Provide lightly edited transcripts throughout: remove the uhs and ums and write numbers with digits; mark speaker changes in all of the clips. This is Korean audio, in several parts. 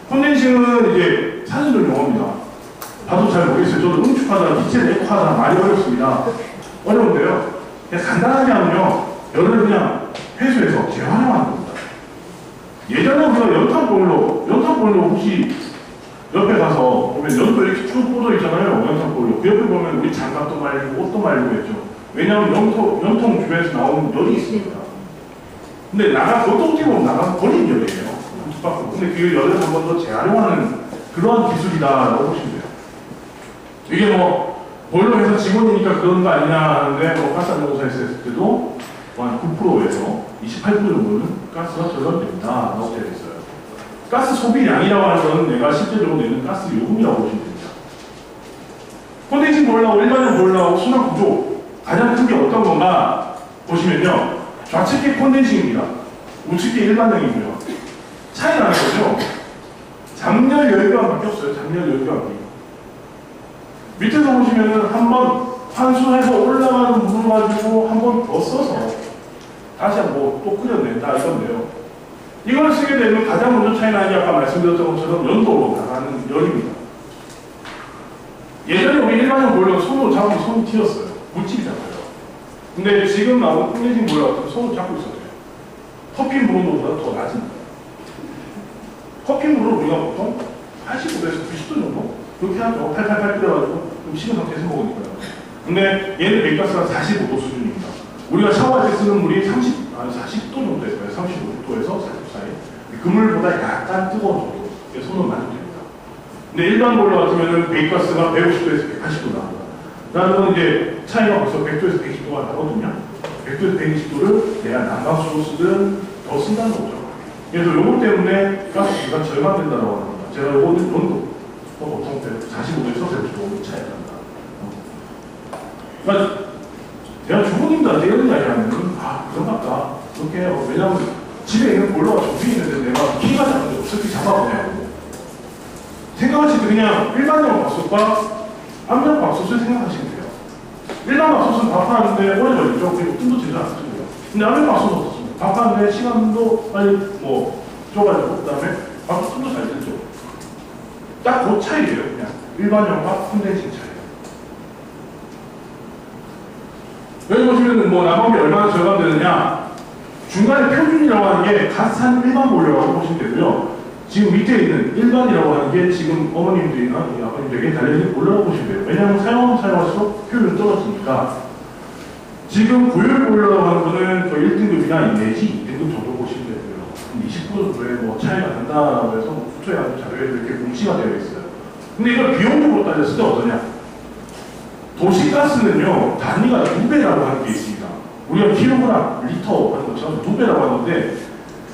Speaker 1: 콘덴싱은 이제 사진적 용어입니다. 봐도 잘 모르겠어요. 저도 응축하다, 기체 내국하다 많이 어렵습니다. 어려운데요. 그냥 간단하게 하면요. 열을 그냥 회수해서 재활용하는 겁니다. 예전에 우리가 연탄보일러 혹시 옆에 가서 보면 연도 이렇게 쭉 뻗어 있잖아요. 연탄보일러. 그 옆에 보면 우리 장갑도 말리고 옷도 말리고 했죠. 왜냐하면 연통 주변에서 나오는 열이 있습니다. 근데 어떻게 보면 나가 버린 열이에요. 근데 그 열을 한 번 더 재활용하는 그러한 기술이다라고 보시면 돼요. 이게 뭐 보일러회사 직원이니까 그런 거 아니냐 하는데 뭐 가스안전공사에서 했을 때도 한 9%에서 28% 정도는 가스가 절감됩니다 라고 되어 있어요. 가스 소비량이라고 하는 것은 내가 실제적으로 내는 가스 요금이라고 보시면 됩니다. 콘덴싱 보일러하고 일반형 보일러하고 순환 구조 가장 큰 게 어떤 건가 보시면요. 좌측계 콘덴싱입니다. 우측계 일반형이고요. 차이 나는 거죠. 장렬 열교가 바뀌었어요. 장렬 열교가 바뀌고. 밑에서 보시면은 한번 환수해서 올라가는 물을 가지고 한번 더 써서 다시 한번 또 끓여낸다 이건데요. 이걸 쓰게 되면 가장 먼저 차이 나는 게 아까 말씀드렸던 것처럼 연도로 나가는 열입니다. 예전에 우리 일반형 보일러 손으로 잡으면 손이 튀었어요. 물집이 잡혀요. 근데 지금 나오는 콘덴싱 보일러 같은 손으로 잡고 있어야 돼요. 커피 물온도보다 더 낮습니다. 커피 물을 우리가 보통 85도에서 90도 정도? 그렇게 하죠. 888 끓여가지고 좀 식은 상태에서 먹으니까요. 근데 얘는 맥가스가 45도 수준입니다. 우리가 샤워할 때 쓰는 물이 40도 정도 됐어요. 35도에서 40도 사이. 그 물보다 약간 뜨거운 정도. 손으로 만지면 됩니다. 근데 일반 보일러 같으면은 맥가스가 150도에서 180도 나옵니다. 라는 건 이제 차이가 벌써 100도에서 120도가 나거든요. 100도에서 120도를 내가 난방수로 쓰든 더 쓴다는 거죠. 그래서 요거 때문에 가스비가 절감된다고 합니다. 제가 요거는 온도 보통 45도에서 150도 차이가 난다. 그러니까 제가 주부님들한테 이런 이야기 하면 그런가 보다. 그렇게 해요. 왜냐하면 집에 있는 보일러가 저기 있는데 내가 키가 작은데 어떻게 잡아보냐고. 생각하실 때 그냥 일반형 밥솥과 암용 밥솥을 생각하시면 돼요. 일반 밥솥은 밥하는데 오래 걸리죠. 그리고 뜸도 제대로 안 쓰고요. 근데 암용 밥솥은 어떻습니까? 밥하는데 시간도 빨리 줘가지고 그 다음에 밥솥 뜸도 잘 들죠. 딱 그 차이예요. 그냥 일반형과 콘덴싱 차이. 여기 보시면 난방비 얼마나 절감되느냐. 중간에 표준이라고 하는 게 가스한 일반 보일러라고 보시면 되고요. 지금 밑에 있는 일반이라고 하는 게 지금 어머님들이나 아버님들에게 달려있는 보일러라고 보시면 돼요. 왜냐하면 사용할수록 효율은 떨어지니까. 지금 고열 보일러라고 하는 거는 거의 1등급이나 내지 2등급 정도 보시면 되고요. 20% 정도의 차이가 난다라고 해서 수초에 아주 자료에 이렇게 공시가 되어 있어요. 근데 이걸 비용적으로 따졌을 때 어떠냐? 도시가스는요, 단위가 2배라고 하는 게 있습니다. 우리가 킬로그램, 리터 하는 것처럼 2배라고 하는데,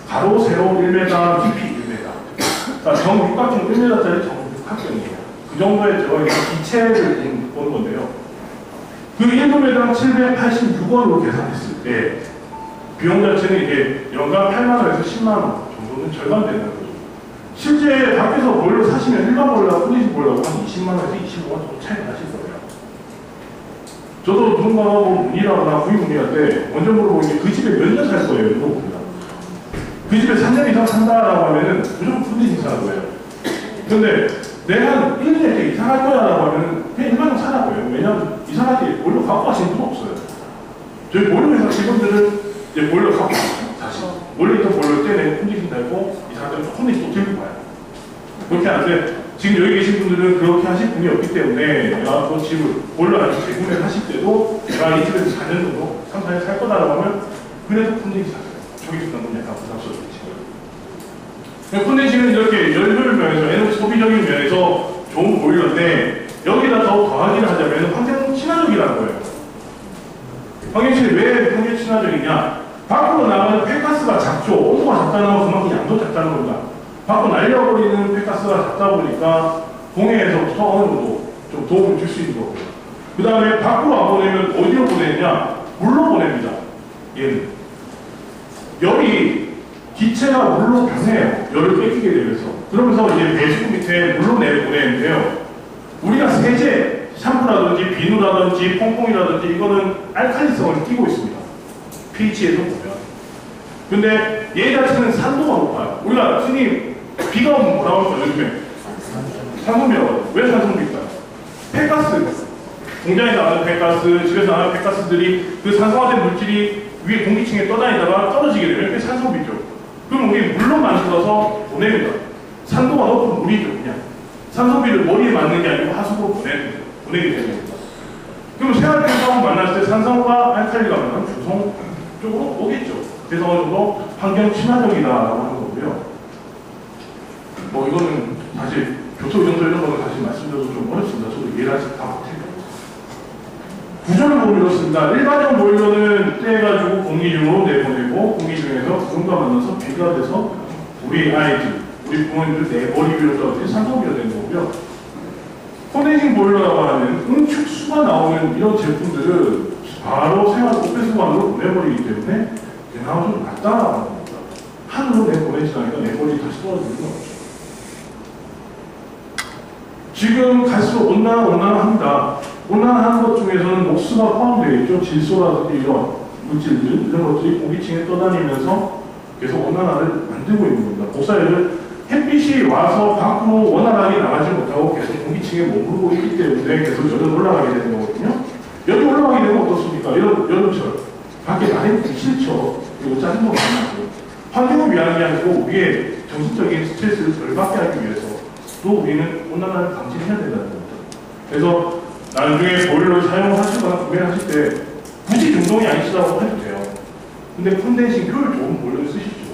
Speaker 1: 가로, 세로 1m, 깊이 1m. 그러니까 정육각형 1m짜리 정육각형이에요. 그 정도의 저희가 기체를 보는 건데요. 그 1도매당 786원으로 계산했을 때, 비용 자체는 이게 연간 8만원에서 10만원 정도는 절감되는 거죠. 실제 밖에서 보일러 사시면 일반 보일러, 콘덴싱 보일러가 한 20만원에서 25만원 정도 차이가 나실 거예요. 저도 누군가가 문의라거나 구입 문의할 때 먼저 물어보는 게 그 집에 몇 년 살 거예요? 물어봅니다. 그 집에 3년 이상 산다라고 하면은 무조건 콘덴싱 사는 거예요. 근데 내가 1년에 때 이상할 거야 라고 하면 그냥 일반적 사는 거예요. 왜냐면 이상할 때 보일러 갖고 가시는 분 없어요. 저희 보일러 회사 직원들은 이제 보일러 갖고 가요. 다시. 원래 있던 보일러 때문에 콘덴싱 달고 이상할 때는 콘덴싱 또 들고 가요. 그렇게 하는데 지금 여기 계신 분들은 그렇게 하실 분이 없기 때문에 내가 그 집을 보일러 아니고 재구매를 하실 때도 내가 이 집에서 4년 정도 3, 4년 살 거다라고 하면 그래서 콘덴싱 사세요. 저기 있는 건 약간 부담스러우시고요. 콘덴싱은 이렇게 열효율 면에서 에너지 소비적인 면에서 좋은 보일러인데 여기다 더 더하기를 하자면 환경 친화적이라는 거예요. 환경 친화적이 왜 환경 친화적이냐? 밖으로 나가는 폐가스가 작죠. 온도가 작다는 건 그만큼 양도 작다는 겁니다. 밖으로 날려버리는 폐가스가 작다 보니까 공해에서부터 어느 정도 좀 도움을 줄 수 있는 거고요. 그 다음에 밖으로 안 보내면 어디로 보내느냐? 물로 보냅니다. 얘는. 열이 기체가 물로 변해요. 열을 뺏기게 되면서. 그러면서 이제 배수구 밑에 물로 내보내는데요. 우리가 세제, 샴푸라든지 비누라든지 퐁퐁이라든지 이거는 알칼리성을 띠고 있습니다. pH에서 보면. 근데 얘 자체는 산도가 높아요. 우리가 흔히 비가 오면 뭐라고 할까요, 요즘에? 산소비라고. 왜 산소비일까요? 폐가스. 공장에서 나오는 폐가스, 집에서 나오는 폐가스들이 그 산소화된 물질이 위에 공기층에 떠다니다가 떨어지게 되면 그게 산소비죠. 그럼 우리 물로 만들어서 보냅니다. 산도가 높은 물이죠, 그냥. 산소비를 머리에 맞는 게 아니고 하수구로 보내게 됩니다. 그럼 생활활동 만났을 때 산성과 알칼리가 만나면 중성 쪽으로 오겠죠. 그래서 어느 정도 환경 친화적이다라고 하는 거고요. 뭐 이거는 사실 교토연소 이런 거는 사실 말씀드려도 좀 어렵습니다. 저도 이해를 하지 다 못해요. 구조를 보면 이렇습니다. 일반형 보일러는 떼가지고 공기 중으로 내보내고 공기 중에서 구름과 만나서 비가 돼서 우리 아이들, 우리 부모님들 내 머리 위로 떨어진 산소비가 되는 거고요. 콘덴싱 보일러라고 하는 응축수가 나오는 이런 제품들은 바로 생활 오폐수관으로 보내버리기 때문에 그나마 좀 낫다라는 겁니다. 하늘로 내보내지 않으니까 내 머리 다시 떨어지는 건 없죠. 지금 갈수록 온난화합니다. 온난화하는 것 중에서는 녹수가 포함되어 있죠. 질소라든지 이런 물질들, 이런 것들이 공기층에 떠다니면서 계속 온난화를 만들고 있는 겁니다. 복사열을 햇빛이 와서 밖으로 원활하게 나가지 못하고 계속 공기층에 머무르고 있기 때문에 계속 열은 올라가게 되는 거거든요. 열이 올라가게 되면 어떻습니까? 여름철. 밖에 나가기 싫죠. 그리고 짜증도 많이 나고. 환경을 위한 게 아니고 우리의 정신적인 스트레스를 덜 받게 하기 위해서 또 우리는 온난화를 방지해야 된다는 겁니다. 그래서 나중에 보일러를 사용하시거나 구매하실 때 굳이 중동이 아니시다고 해도 돼요. 근데 콘덴싱 효율 좋은 보일러를 쓰시죠.